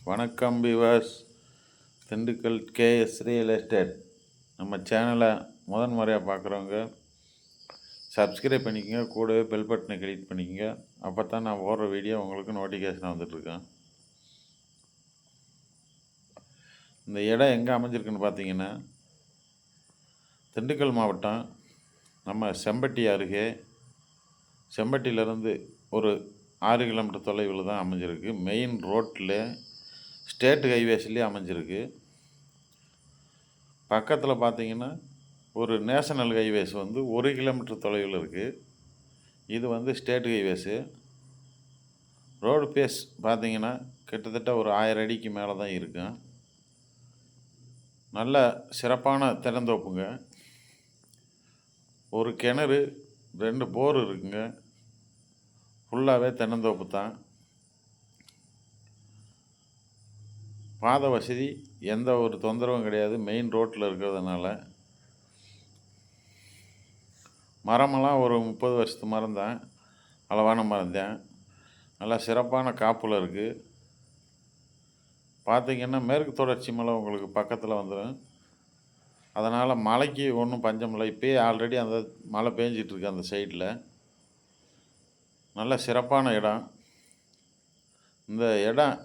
வணக்கம் viewers. Dindigul KS real estate நம்ம சேனலை முறையாக பார்க்குறவங்க சப்ஸ்கிரைப் பண்ணிக்கோங்க, கூடவே பெல் பட்டனை கிளிக் பண்ணிக்கோங்க. அப்போ தான் நான் போடுற வீடியோ உங்களுக்கு நோட்டிஃபிகேஷன் வந்துட்டுருக்கேன். இந்த இடம் எங்கே அமைஞ்சிருக்குன்னு பார்த்தீங்கன்னா, திண்டுக்கல் மாவட்டம் நம்ம செம்பட்டி அருகே, செம்பட்டியிலேருந்து ஒரு 6 கிலோமீட்டர் தொலைவில் தான் அமைஞ்சிருக்கு. மெயின் ரோட்டில் ஸ்டேட் ஹைவேஸ்லேயே அமைஞ்சிருக்கு. பக்கத்தில் பார்த்தீங்கன்னா ஒரு நேஷனல் ஹைவேஸ் வந்து 1 கிலோமீட்டர் தொலைவில் இருக்குது. இது வந்து ஸ்டேட் ஹைவேஸு. ரோடு பேஸ் பார்த்தீங்கன்னா கிட்டத்தட்ட ஒரு 1000 அடிக்கு மேலே தான் இருக்கும். நல்ல சிறப்பான திறந்தோப்புங்க. ஒரு கிணறு, 2 போர் இருக்குங்க. ஃபுல்லாகவே தென்னந்தோப்பு தான். பாதை வசதி எந்த ஒரு தொந்தரவும் கிடையாது, மெயின் ரோட்டில் இருக்கிறதுனால. மரமெல்லாம் ஒரு 30 வருஷத்து மரம் தான், அளவான மரம் தான். நல்லா சிறப்பான காப்பில் இருக்குது. பார்த்திங்கன்னா மேற்கு தொடர்ச்சி மலை உங்களுக்கு பக்கத்தில் வந்துடும். அதனால் மழைக்கு ஒன்றும் பஞ்சம் இல்லை. இப்போயே ஆல்ரெடி அந்த மழை பேஞ்சிட்ருக்கு அந்த சைடில். நல்ல சிறப்பான இடம். இந்த இடம்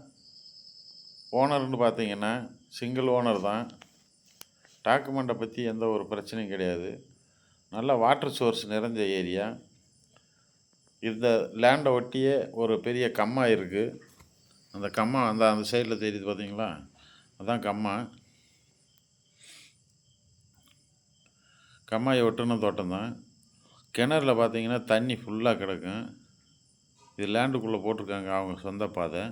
ஓனர்னு பார்த்தீங்கன்னா சிங்கிள் ஓனர் தான். டாக்குமெண்ட்டை பற்றி எந்த ஒரு பிரச்சனையும் கிடையாது. நல்ல வாட்டர் சோர்ஸ் நிறைஞ்ச ஏரியா. இந்த லேண்டை ஒட்டியே ஒரு பெரிய கம்மா இருக்குது. அந்த கம்மா அந்த சைடில் தெரியுது பார்த்தீங்களா, அதுதான் கம்மா. கம்மாயை ஒட்டுன தோட்டம் தான். கிணறுல பார்த்தீங்கன்னா தண்ணி ஃபுல்லாக கிடக்கும். இது லேண்டுக்குள்ளே போட்டிருக்காங்க அவங்க சொந்த பாதை.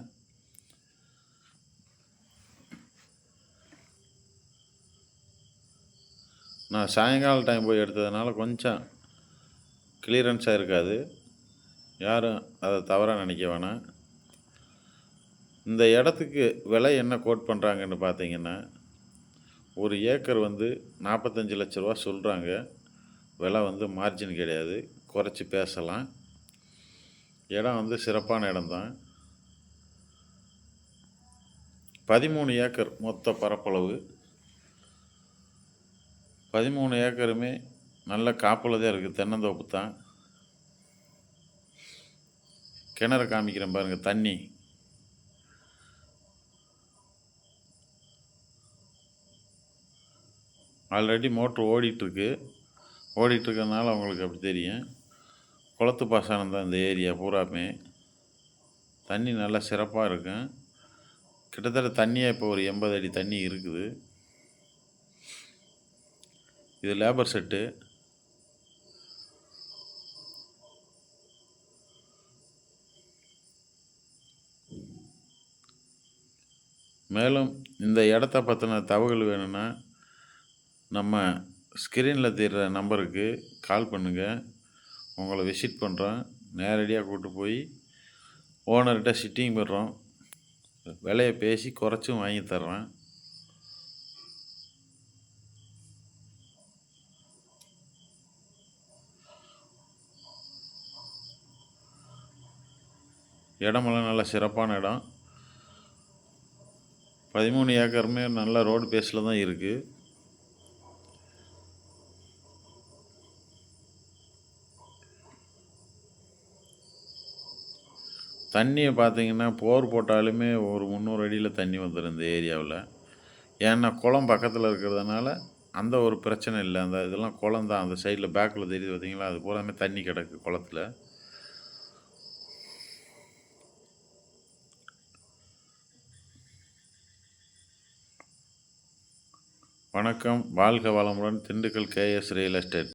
நான் சாயங்காலம் டைம் போய் எடுத்ததுனால கொஞ்சம் கிளியரன்ஸாக இருக்காது. யாரும் அதை தவறாக நினைக்க வேணாம். இந்த இடத்துக்கு விலை என்ன கோட் பண்ணுறாங்கன்னு பார்த்தீங்கன்னா, ஒரு ஏக்கர் வந்து 45 லட்ச ரூபா சொல்கிறாங்க. விலை வந்து மார்ஜின் கிடையாது, குறைச்சி பேசலாம். இடம் வந்து சிறப்பான இடம்தான். 13 ஏக்கர் மொத்த பரப்பளவு. 13 ஏக்கருமே நல்ல காப்பில் தான் இருக்குது, தென்னந்தோப்பு தான். கிணறு காமிக்கிறேன் பாருங்கள். தண்ணி ஆல்ரெடி மோட்ரு ஓடிட்டுருக்கனால அவங்களுக்கு அப்படி தெரியும். குளத்து பாசனம் தான் இந்த ஏரியா பூராமே. தண்ணி நல்லா சிறப்பாக இருக்கும். கிட்டத்தட்ட தண்ணியே இப்போ ஒரு 80 அடி தண்ணி இருக்குது. இது லேபர் செட்டு. மேலும் இந்த இடத்த பற்றின தகவல் வேணும்னா நம்ம ஸ்க்ரீனில் தெரிகிற நம்பருக்கு கால் பண்ணுங்கள். உங்களை விசிட் பண்ணுறோம். நேரடியாக கூப்பிட்டு போய் ஓனர்கிட்ட சிட்டிங் பண்ணுறோம். விலையை பேசி குறைச்சும் வாங்கி தர்றேன். இடமெல்லாம் நல்ல சிறப்பான இடம். 13 ஏக்கருமே நல்ல ரோடு பேஸில் தான் இருக்குது. தண்ணியை பார்த்தீங்கன்னா போர் போட்டாலுமே ஒரு 300 அடியில் தண்ணி வந்துடும் இந்த ஏரியாவில். ஏன்னா குளம் பக்கத்தில் இருக்கிறதுனால அந்த ஒரு பிரச்சனை இல்லை. அந்த இதெல்லாம் குளம் தான். அந்த சைடில் பேக்கில் தெரியுது பார்த்தீங்களா, அது பூராமே தண்ணி கிடக்கு குளத்தில். வணக்கம். வாழ்க வளமுடன். Dindigul KS real estate.